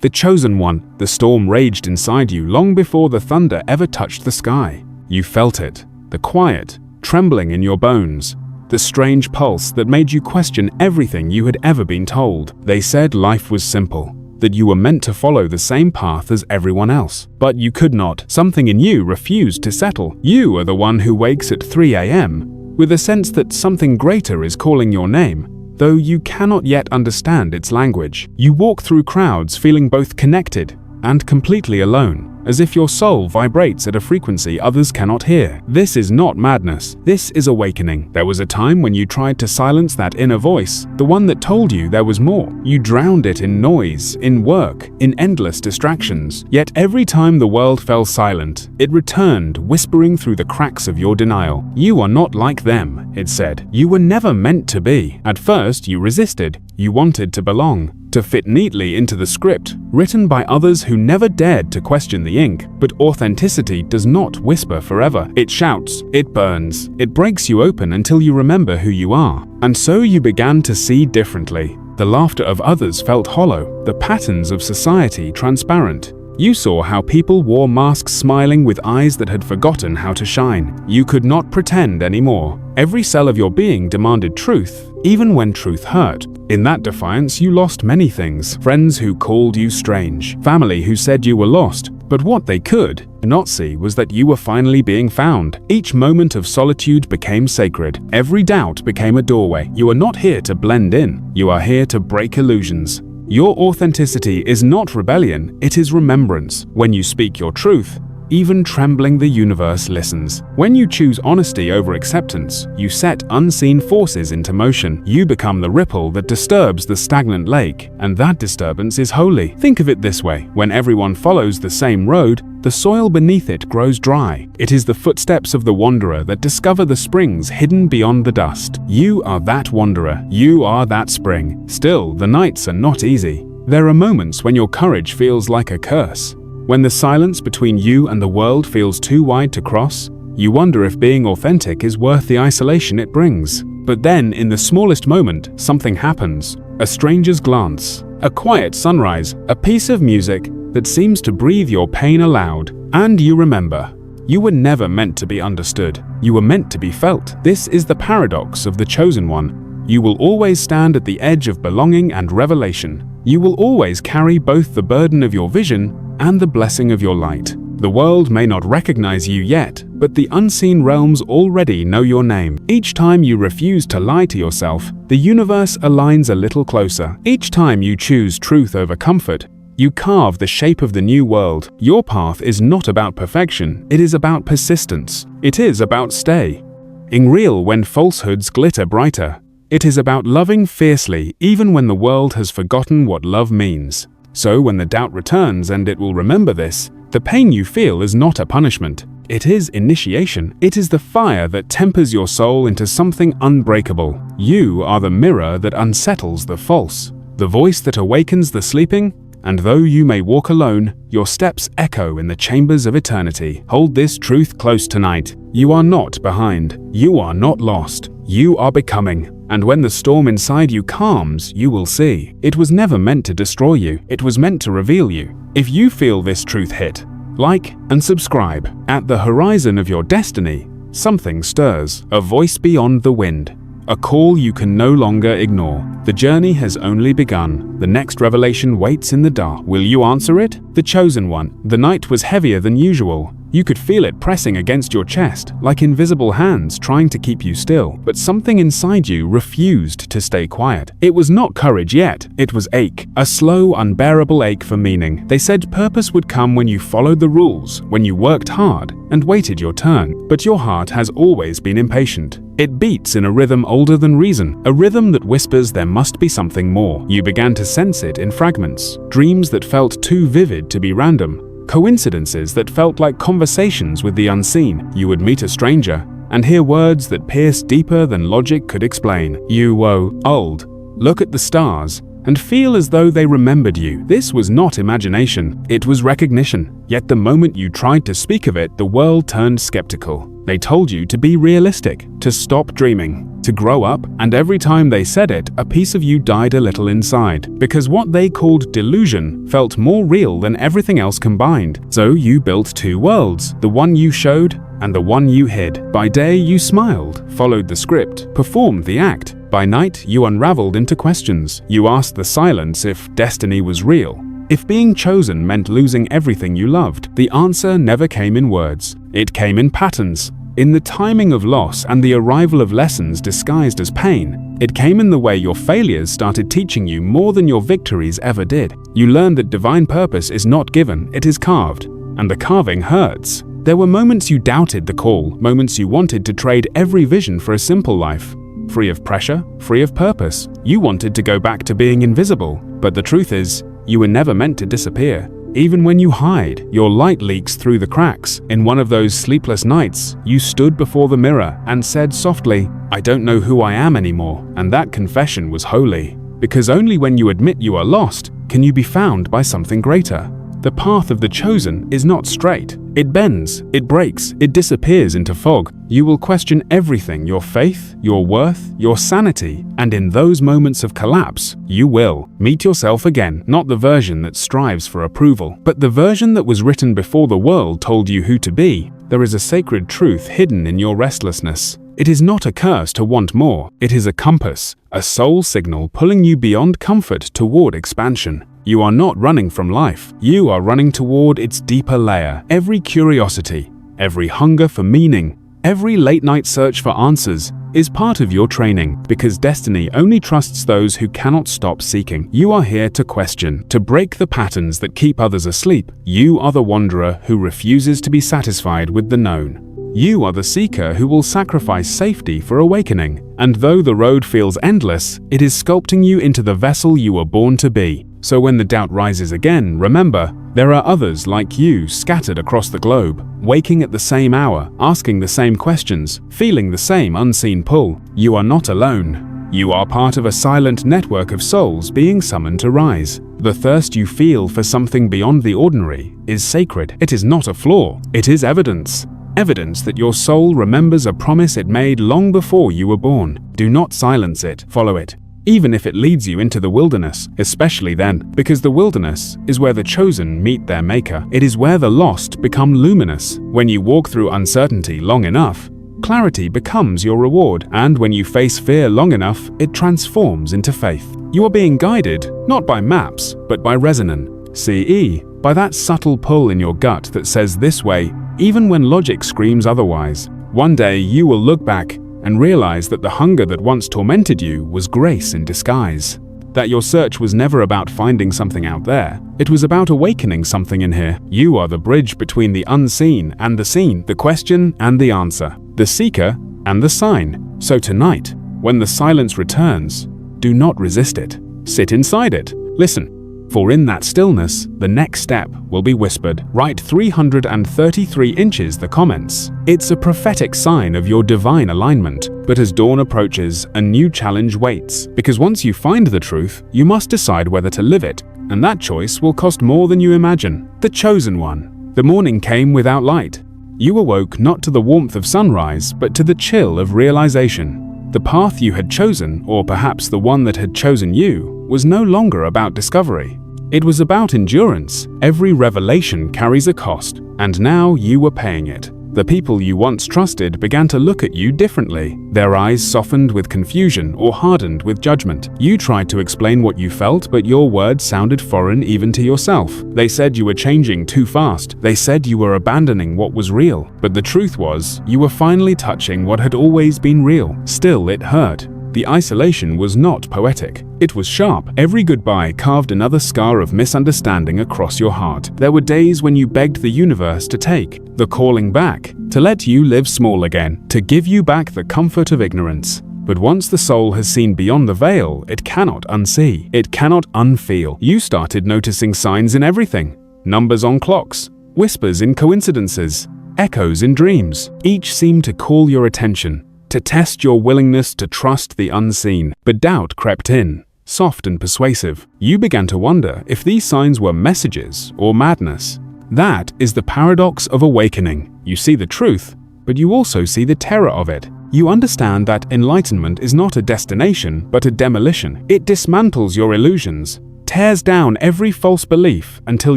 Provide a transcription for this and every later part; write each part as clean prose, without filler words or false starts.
The chosen one, the storm raged inside you long before the thunder ever touched the sky. You felt it, the quiet, trembling in your bones, the strange pulse that made you question everything you had ever been told. They said life was simple, that you were meant to follow the same path as everyone else. But you could not. Something in you refused to settle. You are the one who wakes at 3 a.m. with a sense that something greater is calling your name, though you cannot yet understand its language. You walk through crowds feeling both connected and completely alone, as if your soul vibrates at a frequency others cannot hear. This is not madness. This is awakening. There was a time when you tried to silence that inner voice, the one that told you there was more. You drowned it in noise, in work, in endless distractions. Yet every time the world fell silent, it returned, whispering through the cracks of your denial. You are not like them, it said. You were never meant to be. At first, you resisted. You wanted to belong, to fit neatly into the script, written by others who never dared to question the ink. But authenticity does not whisper forever. It shouts, it burns, it breaks you open until you remember who you are. And so you began to see differently. The laughter of others felt hollow, the patterns of society transparent. You saw how people wore masks, smiling with eyes that had forgotten how to shine. You could not pretend anymore. Every cell of your being demanded truth, even when truth hurt. In that defiance, you lost many things. Friends who called you strange, family who said you were lost. But what they could not see was that you were finally being found. Each moment of solitude became sacred. Every doubt became a doorway. You are not here to blend in. You are here to break illusions. Your authenticity is not rebellion, it is remembrance. When you speak your truth, even trembling the universe listens. When you choose honesty over acceptance, you set unseen forces into motion. You become the ripple that disturbs the stagnant lake, and that disturbance is holy. Think of it this way: when everyone follows the same road, the soil beneath it grows dry. It is the footsteps of the wanderer that discover the springs hidden beyond the dust. You are that wanderer. You are that spring. Still, the nights are not easy. There are moments when your courage feels like a curse. When the silence between you and the world feels too wide to cross, you wonder if being authentic is worth the isolation it brings. But then, in the smallest moment, something happens. A stranger's glance, a quiet sunrise, a piece of music that seems to breathe your pain aloud. And you remember, you were never meant to be understood. You were meant to be felt. This is the paradox of the chosen one. You will always stand at the edge of belonging and revelation. You will always carry both the burden of your vision and the blessing of your light. The world may not recognize you yet, but the unseen realms already know your name. Each time you refuse to lie to yourself, the universe aligns a little closer. Each time you choose truth over comfort, you carve the shape of the new world. Your path is not about perfection, it is about persistence. It is about staying real when falsehoods glitter brighter. It is about loving fiercely even when the world has forgotten what love means. So when the doubt returns, and it will remember this, the pain you feel is not a punishment. It is initiation. It is the fire that tempers your soul into something unbreakable. You are the mirror that unsettles the false, the voice that awakens the sleeping, and though you may walk alone, your steps echo in the chambers of eternity. Hold this truth close tonight. You are not behind. You are not lost. You are becoming. And when the storm inside you calms, you will see. It was never meant to destroy you. It was meant to reveal you. If you feel this truth hit, like and subscribe. At the horizon of your destiny, something stirs. A voice beyond the wind. A call you can no longer ignore. The journey has only begun. The next revelation waits in the dark. Will you answer it? The chosen one. The night was heavier than usual. You could feel it pressing against your chest, like invisible hands trying to keep you still. But something inside you refused to stay quiet. It was not courage yet, it was ache. A slow, unbearable ache for meaning. They said purpose would come when you followed the rules, when you worked hard and waited your turn. But your heart has always been impatient. It beats in a rhythm older than reason, a rhythm that whispers there must be something more. You began to sense it in fragments, dreams that felt too vivid to be random. Coincidences that felt like conversations with the unseen. You would meet a stranger and hear words that pierced deeper than logic could explain. You woe old, look at the stars, and feel as though they remembered you. This was not imagination, it was recognition. Yet the moment you tried to speak of it, the world turned skeptical. They told you to be realistic, to stop dreaming. to grow up, and every time they said it, a piece of you died a little inside, because what they called delusion felt more real than everything else combined. So you built two worlds, the one you showed and the one you hid. By day you smiled, followed the script, performed the act. By night you unraveled into questions. You asked the silence if destiny was real, if being chosen meant losing everything you loved. The answer never came in words. It came in patterns, in the timing of loss and the arrival of lessons disguised as pain. It came in the way your failures started teaching you more than your victories ever did. You learned that divine purpose is not given, it is carved, and the carving hurts. There were moments you doubted the call, moments you wanted to trade every vision for a simple life, free of pressure, free of purpose. You wanted to go back to being invisible, but the truth is, you were never meant to disappear. Even when you hide, your light leaks through the cracks. In one of those sleepless nights, you stood before the mirror and said softly, "I don't know who I am anymore." And that confession was holy, because only when you admit you are lost can you be found by something greater. The path of the chosen is not straight. It bends, it breaks, it disappears into fog. You will question everything, your faith, your worth, your sanity, and in those moments of collapse, you will meet yourself again, not the version that strives for approval, but the version that was written before the world told you who to be. There is a sacred truth hidden in your restlessness. It is not a curse to want more. It is a compass, a soul signal pulling you beyond comfort toward expansion. You are not running from life. You are running toward its deeper layer. Every curiosity, every hunger for meaning, every late-night search for answers is part of your training, because destiny only trusts those who cannot stop seeking. You are here to question, to break the patterns that keep others asleep. You are the wanderer who refuses to be satisfied with the known. You are the seeker who will sacrifice safety for awakening. And though the road feels endless, it is sculpting you into the vessel you were born to be. So when the doubt rises again, remember, there are others like you scattered across the globe, waking at the same hour, asking the same questions, feeling the same unseen pull. You are not alone. You are part of a silent network of souls being summoned to rise. The thirst you feel for something beyond the ordinary is sacred. It is not a flaw. It is evidence. Evidence that your soul remembers a promise it made long before you were born. Do not silence it. Follow it. Even if it leads you into the wilderness, especially then, because the wilderness is where the chosen meet their maker. It is where the lost become luminous. When you walk through uncertainty long enough, clarity becomes your reward, and when you face fear long enough, it transforms into faith. You are being guided, not by maps, but by resonance, CE, by that subtle pull in your gut that says this way, even when logic screams otherwise. One day you will look back and realize that the hunger that once tormented you was grace in disguise. That your search was never about finding something out there. It was about awakening something in here. You are the bridge between the unseen and the seen, the question and the answer, the seeker and the sign. So tonight, when the silence returns, do not resist it. Sit inside it. Listen. For in that stillness, the next step will be whispered. Write 333 inches the comments. It's a prophetic sign of your divine alignment. But as dawn approaches, a new challenge waits. Because once you find the truth, you must decide whether to live it. And that choice will cost more than you imagine. The chosen one. The morning came without light. You awoke not to the warmth of sunrise, but to the chill of realization. The path you had chosen, or perhaps the one that had chosen you, was no longer about discovery. It was about endurance. Every revelation carries a cost, and now you were paying it. The people you once trusted began to look at you differently. Their eyes softened with confusion or hardened with judgment. You tried to explain what you felt, but your words sounded foreign even to yourself. They said you were changing too fast. They said you were abandoning what was real. But the truth was, you were finally touching what had always been real. Still, it hurt. The isolation was not poetic. It was sharp. Every goodbye carved another scar of misunderstanding across your heart. There were days when you begged the universe to take the calling back, to let you live small again, to give you back the comfort of ignorance. But once the soul has seen beyond the veil, it cannot unsee. It cannot unfeel. You started noticing signs in everything. Numbers on clocks, whispers in coincidences, echoes in dreams. Each seemed to call your attention, to test your willingness to trust the unseen. But doubt crept in, soft and persuasive. You began to wonder if these signs were messages or madness. That is the paradox of awakening. You see the truth, but you also see the terror of it. you understand that enlightenment is not a destination but a demolition. It dismantles your illusions, tears down every false belief until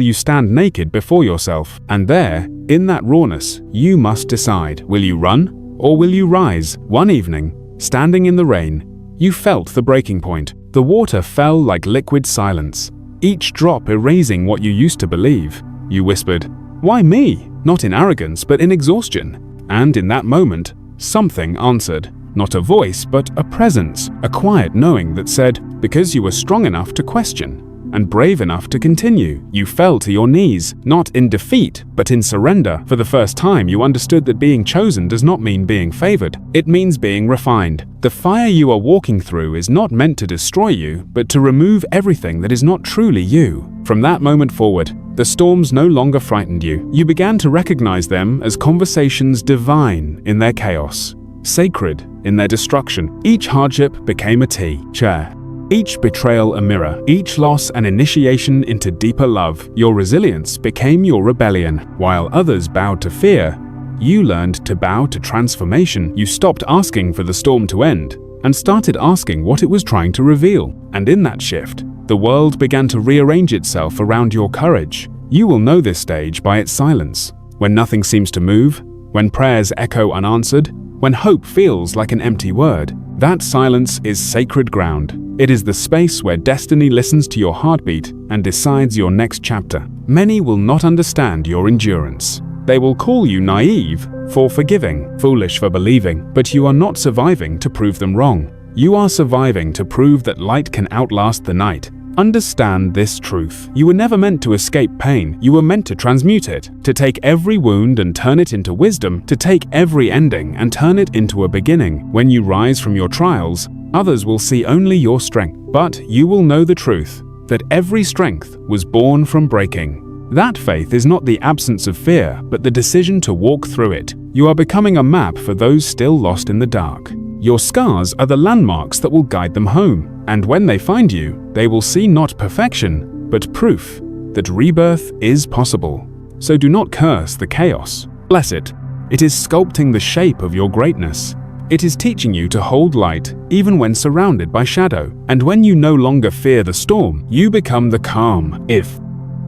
you stand naked before yourself. And there, in that rawness, you must decide, will you run or will you rise? One evening, standing in the rain, you felt the breaking point. The water fell like liquid silence, each drop erasing what you used to believe. You whispered, "Why me?" Not in arrogance, but in exhaustion. And in that moment, something answered. Not a voice, but a presence, a quiet knowing that said, because you were strong enough to question and brave enough to continue. You fell to your knees, not in defeat, but in surrender. For the first time, you understood that being chosen does not mean being favored. It means being refined. The fire you are walking through is not meant to destroy you, but to remove everything that is not truly you. From that moment forward, the storms no longer frightened you. You began to recognize them as conversations divine in their chaos, sacred in their destruction. Each hardship became a teacher. Each betrayal a mirror, each loss an initiation into deeper love. Your resilience became your rebellion. While others bowed to fear, you learned to bow to transformation. You stopped asking for the storm to end and started asking what it was trying to reveal. And in that shift, the world began to rearrange itself around your courage. You will know this stage by its silence. When nothing seems to move, when prayers echo unanswered, when hope feels like an empty word, that silence is sacred ground. It is the space where destiny listens to your heartbeat and decides your next chapter. Many will not understand your endurance. They will call you naive for forgiving, foolish for believing, but you are not surviving to prove them wrong. You are surviving to prove that light can outlast the night. Understand this truth. You were never meant to escape pain. You were meant to transmute it, to take every wound and turn it into wisdom, to take every ending and turn it into a beginning. When you rise from your trials, others will see only your strength, but you will know the truth, that every strength was born from breaking. That faith is not the absence of fear, but the decision to walk through it. You are becoming a map for those still lost in the dark. Your scars are the landmarks that will guide them home. And when they find you, they will see not perfection, but proof that rebirth is possible. So do not curse the chaos. Bless it. It is sculpting the shape of your greatness. It is teaching you to hold light even when surrounded by shadow. And when you no longer fear the storm, you become the calm. If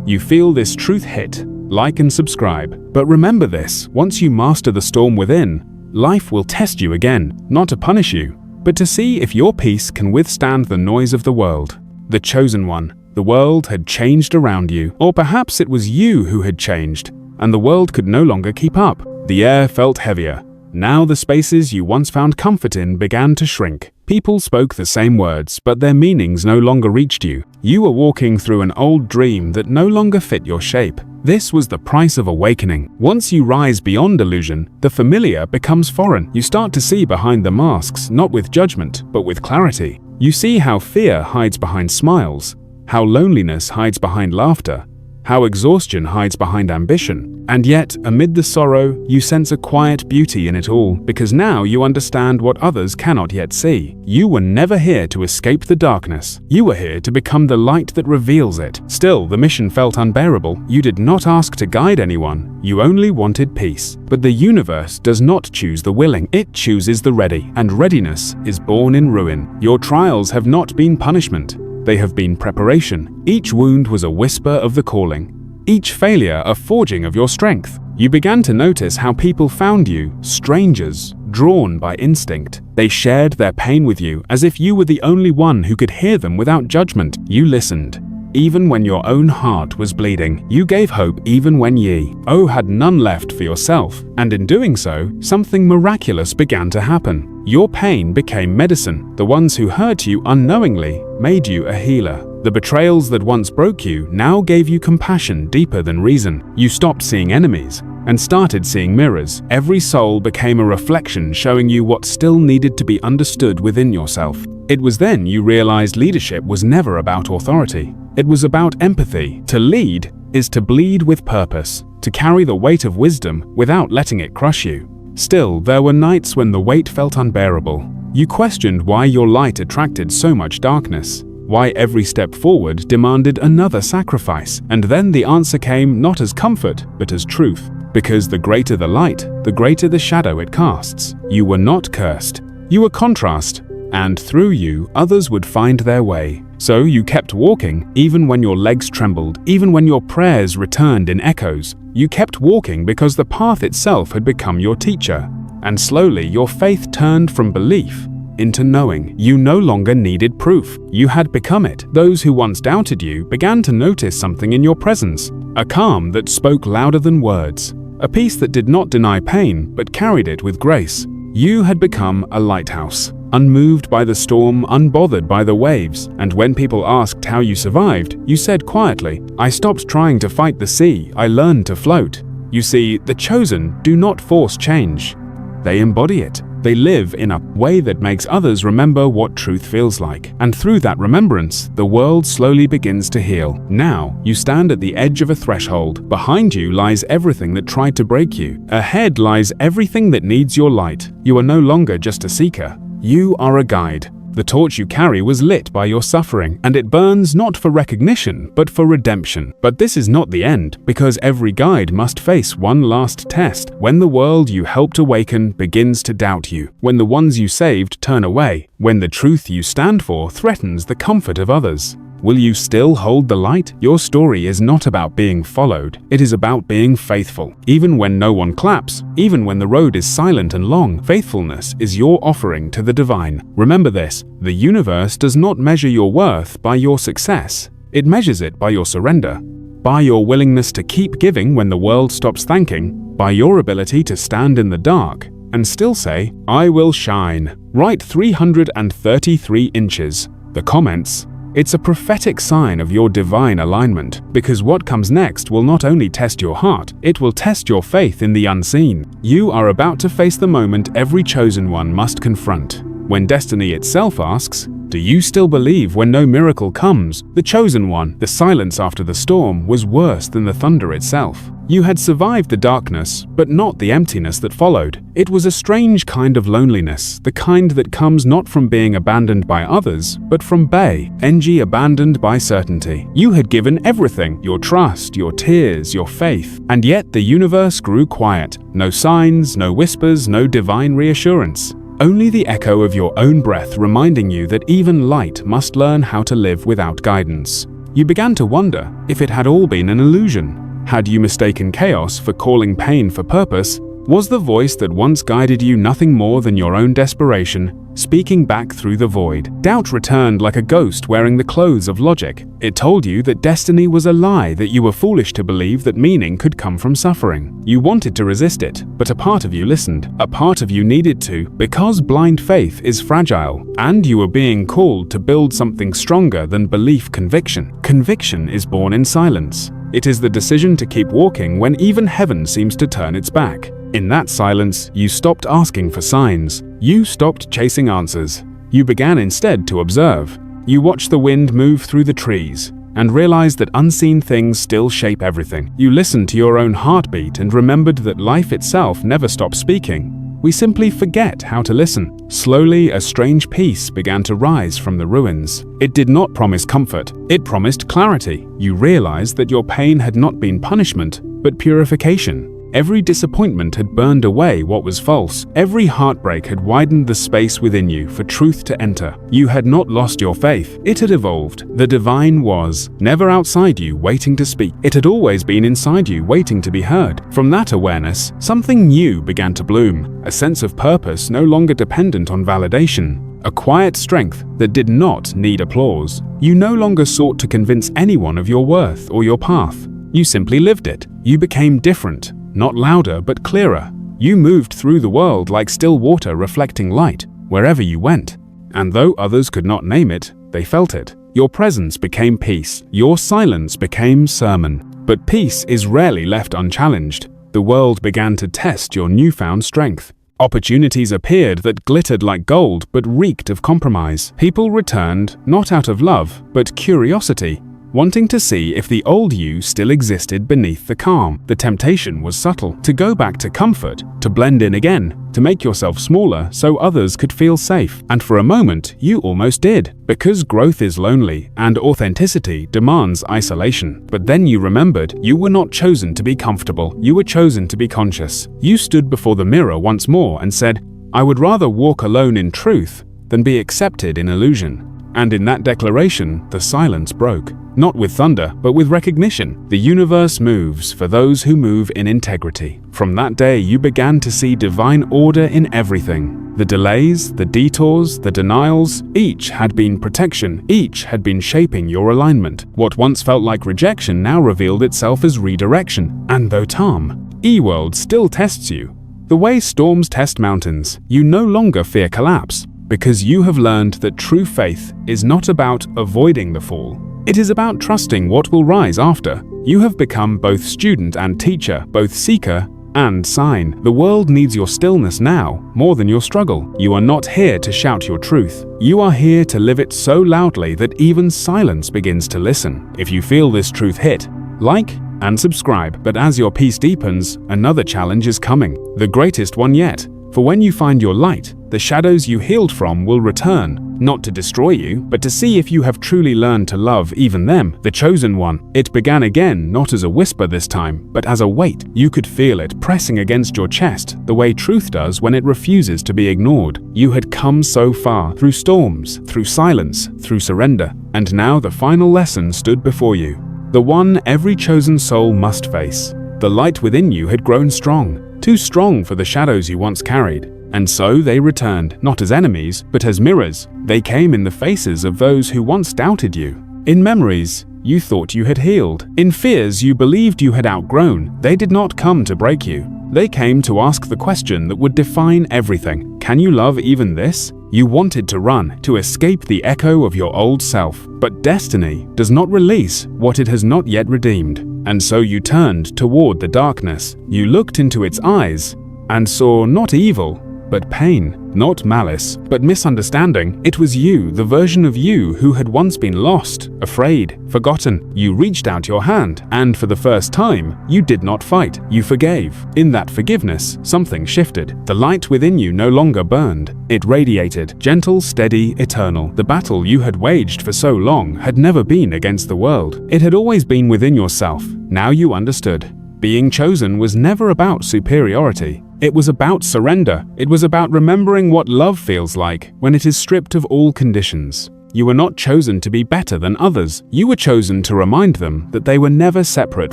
you feel this truth hit, like and subscribe. But remember this, once you master the storm within, life will test you again, not to punish you, but to see if your peace can withstand the noise of the world. The chosen one, the world had changed around you, or perhaps it was you who had changed, and the world could no longer keep up. The air felt heavier. Now the spaces you once found comfort in began to shrink. People spoke the same words, but their meanings no longer reached you. You were walking through an old dream that no longer fit your shape. This was the price of awakening. Once you rise beyond illusion, the familiar becomes foreign. You start to see behind the masks, not with judgment, but with clarity. You see how fear hides behind smiles, how loneliness hides behind laughter, how exhaustion hides behind ambition. And yet, amid the sorrow, you sense a quiet beauty in it all, because now you understand what others cannot yet see. You were never here to escape the darkness. You were here to become the light that reveals it. Still, the mission felt unbearable. You did not ask to guide anyone. You only wanted peace. But the universe does not choose the willing. It chooses the ready. And readiness is born in ruin. Your trials have not been punishment. They have been preparation. Each wound was a whisper of the calling. Each failure a forging of your strength. You began to notice how people found you, strangers, drawn by instinct. They shared their pain with you as if you were the only one who could hear them without judgment. You listened, even when your own heart was bleeding. You gave hope even when ye had none left for yourself. And in doing so, something miraculous began to happen. Your pain became medicine. The ones who hurt you unknowingly made you a healer. The betrayals that once broke you now gave you compassion deeper than reason. You stopped seeing enemies and started seeing mirrors. Every soul became a reflection showing you what still needed to be understood within yourself. It was then you realized leadership was never about authority. It was about empathy. To lead is to bleed with purpose, to carry the weight of wisdom without letting it crush you. Still, there were nights when the weight felt unbearable. You questioned why your light attracted so much darkness, why every step forward demanded another sacrifice. And then the answer came not as comfort, but as truth. because the greater the light, the greater the shadow it casts. You were not cursed. You were contrast, and through you, others would find their way. So you kept walking, even when your legs trembled, even when your prayers returned in echoes. You kept walking because the path itself had become your teacher. And slowly, your faith turned from belief into knowing. You no longer needed proof. You had become it. Those who once doubted you began to notice something in your presence, a calm that spoke louder than words, a peace that did not deny pain but carried it with grace. You had become a lighthouse, unmoved by the storm, unbothered by the waves, and when people asked how you survived, you said quietly, "I stopped trying to fight the sea, I learned to float." You see, the chosen do not force change. They embody it. They live in a way that makes others remember what truth feels like. And through that remembrance, the world slowly begins to heal. Now, you stand at the edge of a threshold. Behind you lies everything that tried to break you. Ahead lies everything that needs your light. You are no longer just a seeker. You are a guide. The torch you carry was lit by your suffering, and it burns not for recognition, but for redemption. But this is not the end, because every guide must face one last test. When the world you helped awaken begins to doubt you, when the ones you saved turn away, when the truth you stand for threatens the comfort of others, will you still hold the light? Your story is not about being followed, it is about being faithful. Even when no one claps, even when the road is silent and long, faithfulness is your offering to the divine. Remember this, the universe does not measure your worth by your success, it measures it by your surrender, by your willingness to keep giving when the world stops thanking, by your ability to stand in the dark and still say, "I will shine." Write 333 inches. The comments, it's a prophetic sign of your divine alignment, because what comes next will not only test your heart, it will test your faith in the unseen. You are about to face the moment every chosen one must confront. When destiny itself asks, "Do you still believe when no miracle comes?" The chosen one, the silence after the storm, was worse than the thunder itself. You had survived the darkness, but not the emptiness that followed. It was a strange kind of loneliness, the kind that comes not from being abandoned by others, but from abandoned by certainty. You had given everything, your trust, your tears, your faith, and yet the universe grew quiet. No signs, no whispers, no divine reassurance. Only the echo of your own breath reminding you that even light must learn how to live without guidance. You began to wonder if it had all been an illusion. Had you mistaken chaos for calling pain for purpose? Was the voice that once guided you nothing more than your own desperation, speaking back through the void? Doubt returned like a ghost wearing the clothes of logic. It told you that destiny was a lie, that you were foolish to believe that meaning could come from suffering. You wanted to resist it, but a part of you listened. A part of you needed to, because blind faith is fragile, and you were being called to build something stronger than belief. Conviction. Conviction is born in silence. It is the decision to keep walking when even heaven seems to turn its back. In that silence, you stopped asking for signs. You stopped chasing answers. You began instead to observe. You watched the wind move through the trees and realized that unseen things still shape everything. You listened to your own heartbeat and remembered that life itself never stops speaking. We simply forget how to listen. Slowly, a strange peace began to rise from the ruins. It did not promise comfort. It promised clarity. You realized that your pain had not been punishment, but purification. Every disappointment had burned away what was false. Every heartbreak had widened the space within you for truth to enter. You had not lost your faith. It had evolved. The divine was never outside you waiting to speak. It had always been inside you waiting to be heard. From that awareness, something new began to bloom. A sense of purpose no longer dependent on validation. A quiet strength that did not need applause. You no longer sought to convince anyone of your worth or your path. You simply lived it. You became different. Not louder, but clearer. You moved through the world like still water reflecting light, wherever you went. And though others could not name it, they felt it. Your presence became peace. Your silence became sermon. But peace is rarely left unchallenged. The world began to test your newfound strength. Opportunities appeared that glittered like gold but reeked of compromise. People returned, not out of love, but curiosity. wanting to see if the old you still existed beneath the calm. The temptation was subtle, to go back to comfort, to blend in again, to make yourself smaller so others could feel safe. And for a moment, you almost did, because growth is lonely and authenticity demands isolation. But then you remembered you were not chosen to be comfortable, you were chosen to be conscious. You stood before the mirror once more and said, "I would rather walk alone in truth than be accepted in illusion." And in that declaration, the silence broke. Not with thunder, but with recognition. The universe moves for those who move in integrity. From that day, you began to see divine order in everything. The delays, the detours, the denials, each had been protection, each had been shaping your alignment. What once felt like rejection now revealed itself as redirection. And though Tom, E-World still tests you, the way storms test mountains, you no longer fear collapse, because you have learned that true faith is not about avoiding the fall. It is about trusting what will rise after. You have become both student and teacher, both seeker and sign. The world needs your stillness now, more than your struggle. You are not here to shout your truth. You are here to live it so loudly that even silence begins to listen. If you feel this truth hit, like and subscribe. But as your peace deepens, another challenge is coming, the greatest one yet. For when you find your light, the shadows you healed from will return, not to destroy you, but to see if you have truly learned to love even them, the chosen one. It began again, not as a whisper this time, but as a weight. You could feel it pressing against your chest, the way truth does when it refuses to be ignored. You had come so far, through storms, through silence, through surrender, and now the final lesson stood before you. The one every chosen soul must face. The light within you had grown strong, too strong for the shadows you once carried. And so they returned, not as enemies, but as mirrors. They came in the faces of those who once doubted you. In memories you thought you had healed. In fears you believed you had outgrown. They did not come to break you. They came to ask the question that would define everything. Can you love even this? You wanted to run, to escape the echo of your old self. But destiny does not release what it has not yet redeemed. And so you turned toward the darkness. You looked into its eyes and saw not evil, but pain. Not malice, but misunderstanding. It was you, the version of you who had once been lost, afraid, forgotten. You reached out your hand, and for the first time, you did not fight. You forgave. In that forgiveness, something shifted. The light within you no longer burned. It radiated, gentle, steady, eternal. The battle you had waged for so long had never been against the world. It had always been within yourself. Now you understood. Being chosen was never about superiority. It was about surrender. It was about remembering what love feels like when it is stripped of all conditions. You were not chosen to be better than others. You were chosen to remind them that they were never separate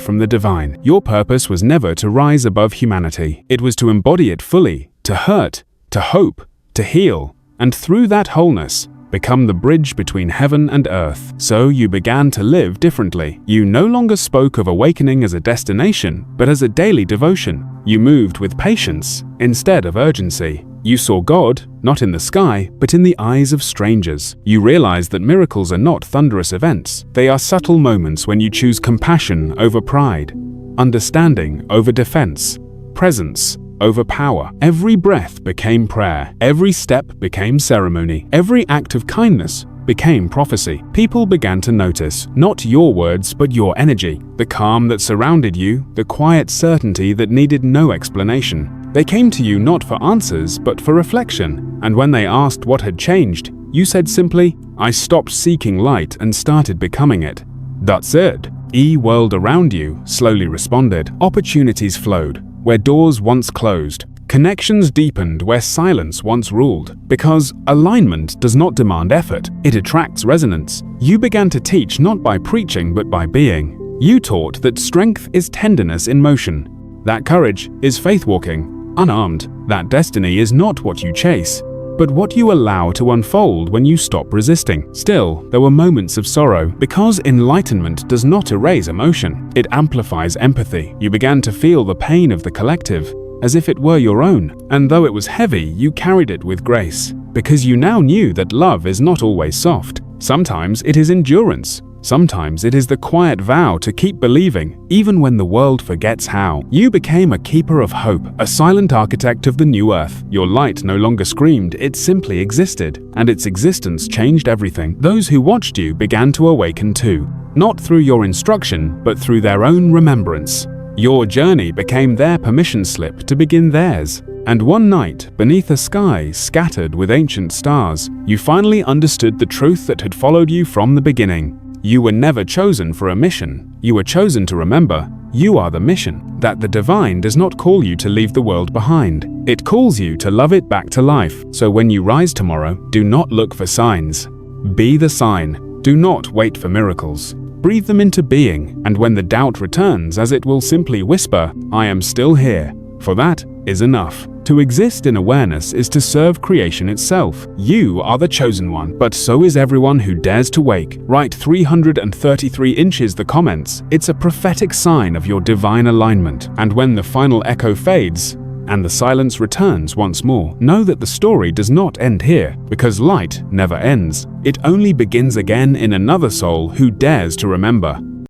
from the divine. Your purpose was never to rise above humanity. It was to embody it fully, to hurt, to hope, to heal, and through that wholeness, become the bridge between heaven and earth. So you began to live differently. You no longer spoke of awakening as a destination, but as a daily devotion. You moved with patience instead of urgency. You saw God, not in the sky, but in the eyes of strangers. You realized that miracles are not thunderous events. They are subtle moments when you choose compassion over pride, understanding over defense, presence over power. Every breath became prayer. Every step became ceremony. Every act of kindness became prophecy. People began to notice, not your words, but your energy. The calm that surrounded you, the quiet certainty that needed no explanation. They came to you not for answers, but for reflection. And when they asked what had changed, you said simply, "I stopped seeking light and started becoming it." That's it. E-world around you slowly responded. Opportunities flowed where doors once closed. Connections deepened where silence once ruled. Because alignment does not demand effort, it attracts resonance. You began to teach not by preaching but by being. You taught that strength is tenderness in motion, that courage is faith walking, unarmed, that destiny is not what you chase, but what you allow to unfold when you stop resisting. Still, there were moments of sorrow, because enlightenment does not erase emotion. It amplifies empathy. You began to feel the pain of the collective, as if it were your own. And though it was heavy, you carried it with grace, because you now knew that love is not always soft. Sometimes it is endurance. Sometimes it is the quiet vow to keep believing, even when the world forgets how. You became a keeper of hope, a silent architect of the new earth. Your light no longer screamed, it simply existed, and its existence changed everything. Those who watched you began to awaken too, not through your instruction, but through their own remembrance. Your journey became their permission slip to begin theirs. And one night, beneath a sky scattered with ancient stars, you finally understood the truth that had followed you from the beginning. You were never chosen for a mission. You were chosen to remember you are the mission, that the divine does not call you to leave the world behind. It calls you to love it back to life. So when you rise tomorrow, do not look for signs. Be the sign. Do not wait for miracles. Breathe them into being, and when the doubt returns, as it will simply whisper, "I am still here," for that is enough. To exist in awareness is to serve creation itself. You are the chosen one, but so is everyone who dares to wake. Write 333 inches the comments. It's a prophetic sign of your divine alignment. And when the final echo fades, and the silence returns once more, know that the story does not end here, because light never ends. It only begins again in another soul who dares to remember.